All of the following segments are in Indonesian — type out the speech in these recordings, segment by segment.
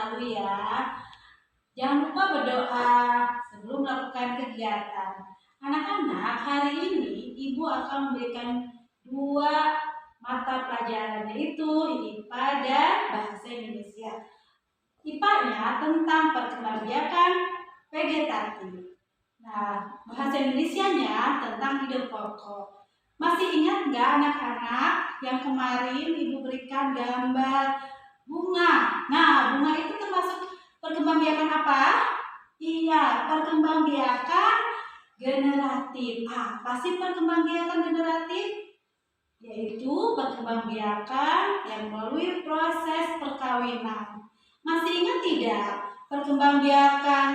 selalu ya. Jangan lupa berdoa sebelum melakukan kegiatan. Anak-anak, hari ini Ibu akan memberikan 2 mata pelajaran, yaitu IPA dan Bahasa Indonesia. IPA-nya tentang perkembangbiakan vegetatif. Nah, Bahasa Indonesia-nya tentang ide pokok. Masih ingat nggak anak-anak yang kemarin Ibu berikan gambar bunga? Nah, bunga itu termasuk perkembangbiakan apa? Iya, perkembangbiakan generatif. Apa sih perkembangbiakan generatif? Yaitu perkembangbiakan yang melalui proses perkawinan. Masih ingat tidak? Perkembangbiakan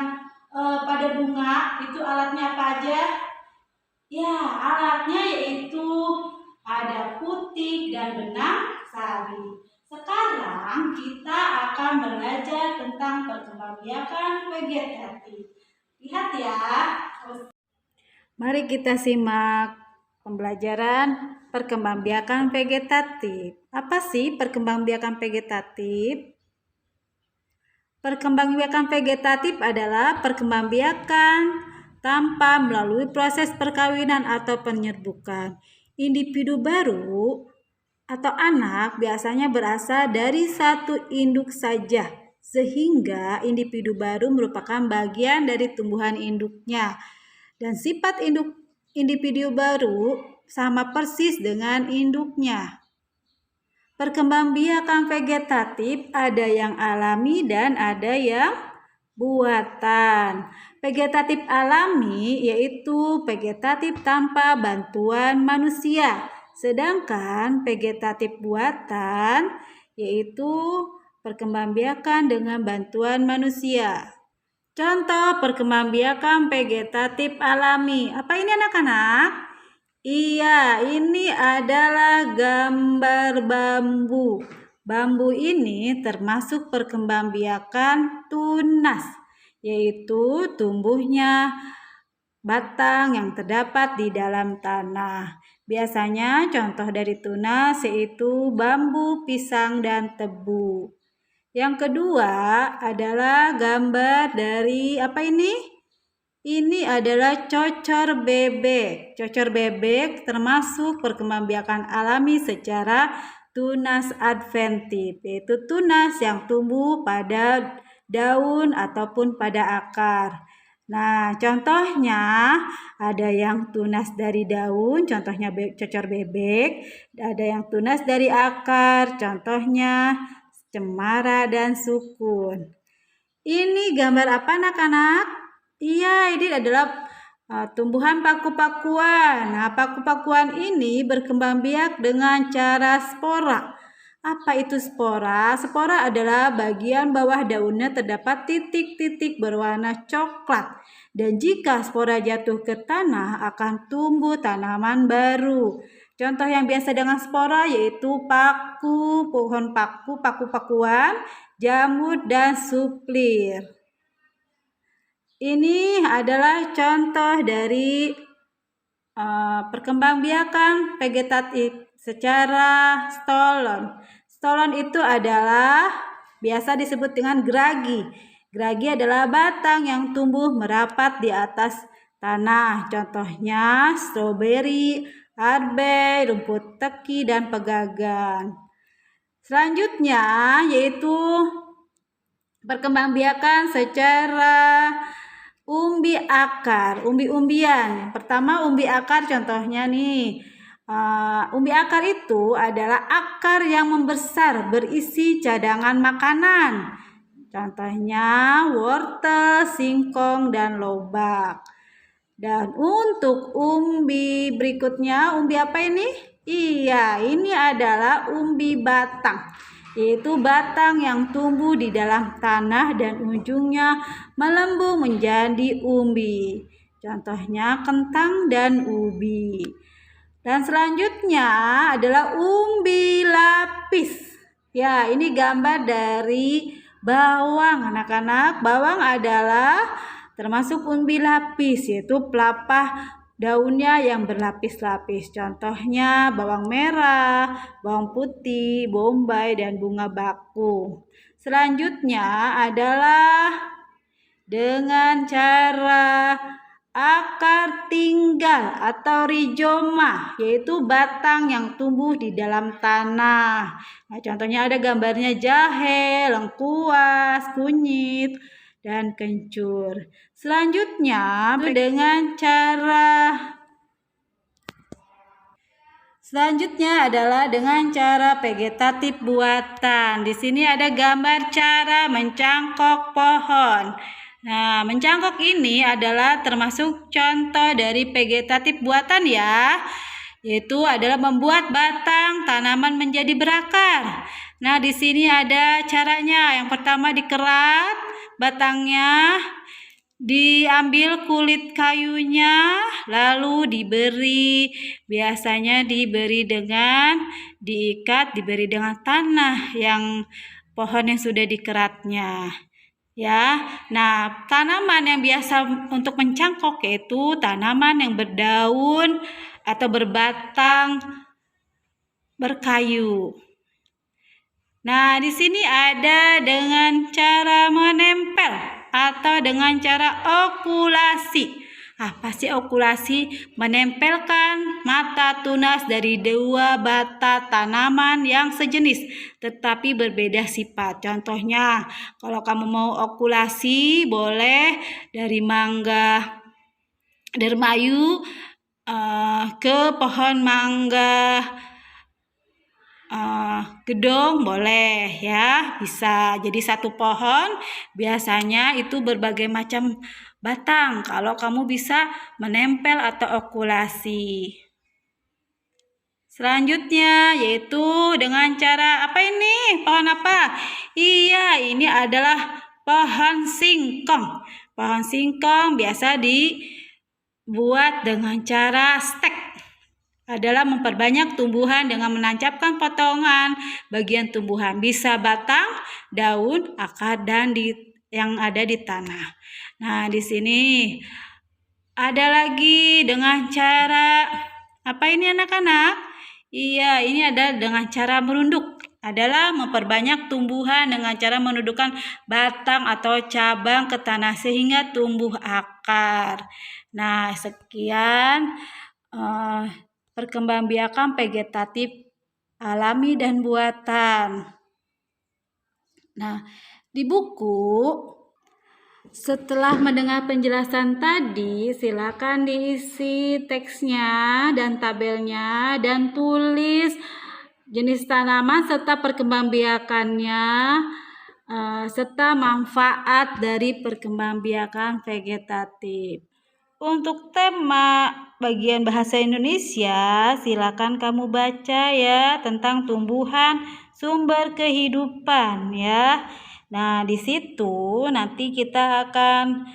pada bunga itu alatnya apa aja? Ya, alatnya yaitu ada putik dan benang sari. Sekarang kita akan belajar tentang perkembangbiakan vegetatif. Lihat ya. Mari kita simak pembelajaran perkembangbiakan vegetatif. Apa sih perkembangbiakan vegetatif? Perkembangbiakan vegetatif adalah perkembangbiakan tanpa melalui proses perkawinan atau penyerbukan. Individu baru atau anak biasanya berasal dari satu induk saja, sehingga individu baru merupakan bagian dari tumbuhan induknya. Dan sifat individu baru sama persis dengan induknya. Perkembangbiakan vegetatif ada yang alami dan ada yang buatan. Vegetatif alami yaitu vegetatif tanpa bantuan manusia. Sedangkan vegetatif buatan yaitu perkembangbiakan dengan bantuan manusia. Contoh perkembangbiakan vegetatif alami. Apa ini anak-anak? Iya, ini adalah gambar bambu. Bambu ini termasuk perkembangbiakan tunas, yaitu tumbuhnya batang yang terdapat di dalam tanah. Biasanya contoh dari tunas yaitu bambu, pisang, dan tebu. Yang kedua adalah gambar dari apa ini? Ini adalah cocor bebek. Cocor bebek termasuk perkembangbiakan alami secara tunas adventif, yaitu tunas yang tumbuh pada daun ataupun pada akar. Nah, contohnya ada yang tunas dari daun, contohnya cocor bebek, ada yang tunas dari akar, contohnya cemara dan sukun. Ini gambar apa anak-anak? Iya, ini adalah tumbuhan paku-pakuan. Nah, paku-pakuan ini berkembang biak dengan cara spora. Apa itu spora? Spora adalah bagian bawah daunnya terdapat titik-titik berwarna coklat. Dan jika spora jatuh ke tanah akan tumbuh tanaman baru. Contoh yang biasa dengan spora yaitu paku, pohon paku, paku-pakuan, jamur, dan suplir. Ini adalah contoh dari perkembangbiakan vegetatif secara stolon. Stolon itu adalah biasa disebut dengan geragi. Geragi adalah batang yang tumbuh merapat di atas tanah. Contohnya stroberi, arbe, rumput teki, dan pegagan. Selanjutnya yaitu perkembangbiakan secara umbi akar, umbi-umbian. Pertama umbi akar contohnya nih. Umbi akar itu adalah akar yang membesar berisi cadangan makanan. Contohnya wortel, singkong, dan lobak. Dan untuk umbi berikutnya, umbi apa ini? Iya, ini adalah umbi batang. Yaitu batang yang tumbuh di dalam tanah dan ujungnya melembung menjadi umbi. Contohnya kentang dan ubi. Dan selanjutnya adalah umbi lapis. Ya, ini gambar dari bawang anak-anak. Bawang adalah termasuk umbi lapis, yaitu pelepah daunnya yang berlapis-lapis. Contohnya bawang merah, bawang putih, bombay, dan bunga bakung. Selanjutnya adalah dengan cara akar tinggal atau rizoma, yaitu batang yang tumbuh di dalam tanah. Nah, contohnya ada gambarnya jahe, lengkuas, kunyit, dan kencur. Selanjutnya adalah dengan cara vegetatif buatan. Di sini ada gambar cara mencangkok pohon. Nah, mencangkok ini adalah termasuk contoh dari vegetatif buatan ya, yaitu adalah membuat batang tanaman menjadi berakar. Nah, di sini ada caranya. Yang pertama dikerat batangnya, diambil kulit kayunya, lalu biasanya diberi dengan tanah yang pohon yang sudah dikeratnya. Ya, nah tanaman yang biasa untuk mencangkok yaitu tanaman yang berdaun atau berbatang berkayu. Nah, di sini ada dengan cara menempel atau dengan cara okulasi. Apa sih okulasi? Menempelkan mata tunas dari dua batang tanaman yang sejenis tetapi berbeda sifat. Contohnya, kalau kamu mau okulasi boleh dari mangga dermayu ke pohon mangga gedong boleh ya, bisa. Jadi satu pohon biasanya itu berbagai macam batang kalau kamu bisa menempel atau okulasi. Selanjutnya yaitu dengan cara apa ini? Pohon apa? Iya, ini adalah pohon singkong. Pohon singkong biasa dibuat dengan cara stek, adalah memperbanyak tumbuhan dengan menancapkan potongan bagian tumbuhan, bisa batang, daun, akar, dan yang ada di tanah. Nah, di sini ada lagi dengan cara apa ini anak-anak? Iya, ini adalah dengan cara merunduk, adalah memperbanyak tumbuhan dengan cara menundukkan batang atau cabang ke tanah sehingga tumbuh akar. Nah, sekian perkembangbiakan vegetatif alami dan buatan. Nah, di buku setelah mendengar penjelasan tadi, silakan diisi teksnya dan tabelnya dan tulis jenis tanaman serta perkembangbiakannya serta manfaat dari perkembangbiakan vegetatif. Untuk tema bagian bahasa Indonesia, silakan kamu baca ya tentang tumbuhan sumber kehidupan ya. Nah, di situ nanti kita akan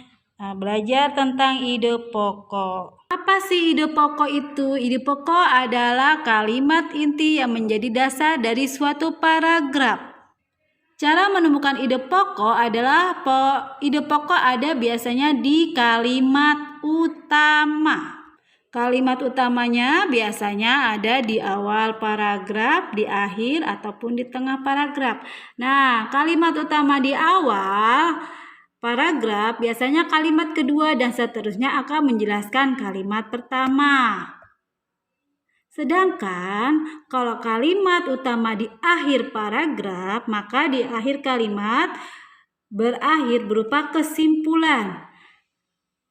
belajar tentang ide pokok. Apa sih ide pokok itu? Ide pokok adalah kalimat inti yang menjadi dasar dari suatu paragraf. Cara menemukan ide pokok adalah ide pokok ada biasanya di kalimat utama. Kalimat utamanya biasanya ada di awal paragraf, di akhir, ataupun di tengah paragraf. Nah, kalimat utama di awal paragraf biasanya kalimat kedua dan seterusnya akan menjelaskan kalimat pertama. Sedangkan kalau kalimat utama di akhir paragraf, maka di akhir kalimat berakhir berupa kesimpulan.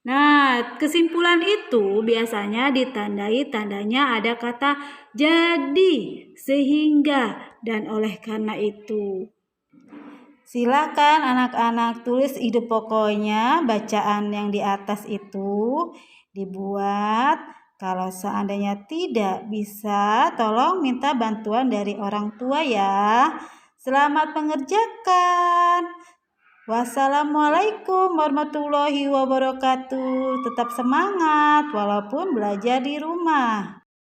Nah, kesimpulan itu biasanya ditandai tandanya ada kata jadi, sehingga, dan oleh karena itu. Silakan anak-anak tulis ide pokoknya, bacaan yang di atas itu dibuat. Kalau seandainya tidak bisa, tolong minta bantuan dari orang tua ya. Selamat mengerjakan. Wassalamualaikum warahmatullahi wabarakatuh. Tetap semangat walaupun belajar di rumah.